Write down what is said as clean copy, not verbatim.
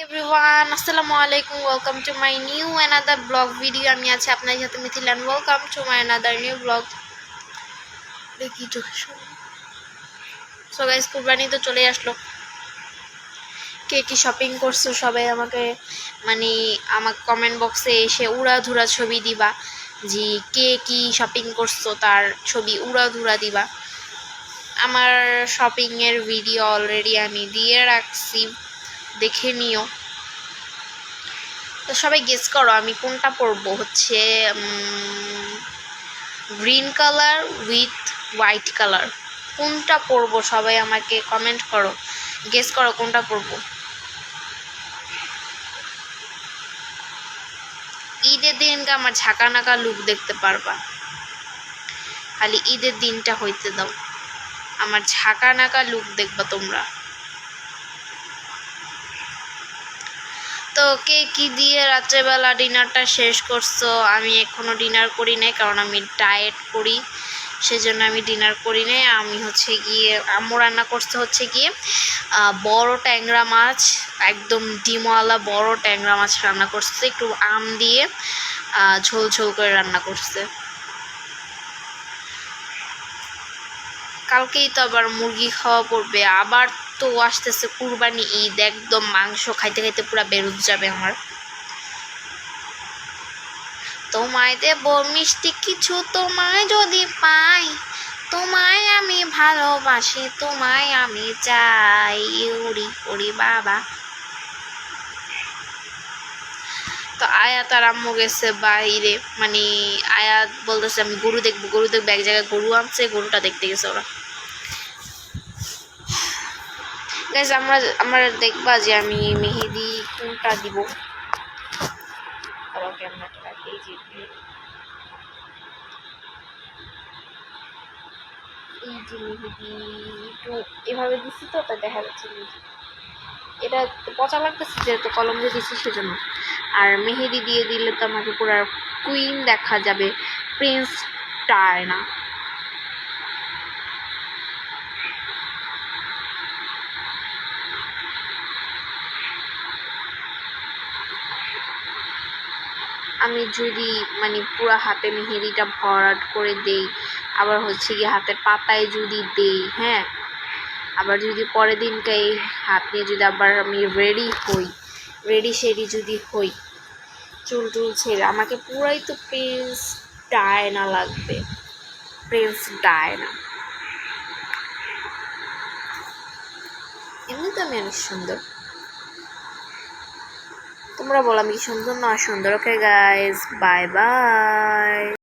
Everyone, আসসালামু আলাইকুম। Welcome to my new another blog video. আমি আছি আপনার সাথে Mithil and welcome to my another new blog. দেখি সো গাইস, কুরবানি তো চলে আসলো। কে কি শপিং করছো সবাই আমাকে আমার কমেন্ট বক্সে এসে উড়াধুরা ছবি দিবা, যে কে কি শপিং করছো তার ছবি উড়াধুরা দিবা। আমার শপিংয়ের ভিডিও অলরেডি আমি দিয়ে রাখছি, দেখে নিও। তো সবাই গেস করো আমি কোনটা পরবো। হচ্ছে green colour with white colour. কোনটা পরবো সবাই আমাকে কমেন্ট করো, গেস করো কোনটা পরবো। ঈদের দিনকে আমার ঝাঁকা নাকা লুক দেখতে পারবা, খালি ঈদের দিনটা হইতে দাও, আমার ঝাঁকা নাকা লুক দেখবা তোমরা। তো কে কি দিয়ে রাত্রেবেলা ডিনারটা শেষ করছো? আমি এখনো ডিনার করি নাই, কারণ আমি ডায়েট করি, সেজন্য আমি ডিনার করি নাই। আমি হচ্ছে গিয়ে আম্মু রান্না করতে হচ্ছে গিয়ে বড় ট্যাংরা মাছ, একদম ডিমওয়ালা বড় ট্যাংরা মাছ রান্না করছে, একটু আম দিয়ে ঝোল ঝোল করে রান্না করছে। কালকেই তো আবার মুরগি খাওয়া পড়বে, আবার তো আসতেছে কুরবানি ঈদ, একদম মাংস খাইতে খাইতে পুরো বেরোত যাবে আমার। তোমায় দেব মিষ্টি কিছু, তোমায় যদি পাই, তোমায় আমি ভালোবাসি, তোমায় আমি চাই, উড়ি উড়ি বাবা। তো আয়াত আর আম্মু গেছে বাইরে, আয়াত বলতেছে আমি গরু দেখবো, গরু দেখবো, এক জায়গায় গরু আনছে, গরুটা দেখতে গেছে ওরা। গাইজ আমরা দেখবা যে আমি মেহেদি কোনটা দিব। ক্যামেরাটা রাখি, এই যে মেহেদি একটু এভাবে দিচ্ছি তো, তাই দেখা যাচ্ছে এটা পচা লাগতেছে যেহেতু কলম দিয়ে দিচ্ছি সেজন্য। আর মেহেদি দিয়ে দিলে তো আমাকে পুরো কুইন দেখা যাবে, প্রিন্স ডায়না। আমি যদি পুরো হাতে মেহেদিটা ভরাট করে দেই, আবার হচ্ছে গিয়ে হাতের পাতায় যদি দেই, হ্যাঁ, আবার যদি পরের দিনকে এই হাত নিয়ে যদি আবার আমি রেডি সেডি যদি হই, চুল টুল ছেড়ে, আমাকে পুরাই তো প্রিন্স ডায়না লাগবে, প্রিন্স ডায়না। এমনি তো আমি অনেক সুন্দর, তোমরা বলো আমি কি সুন্দর না সুন্দর? Okay guys, bye bye.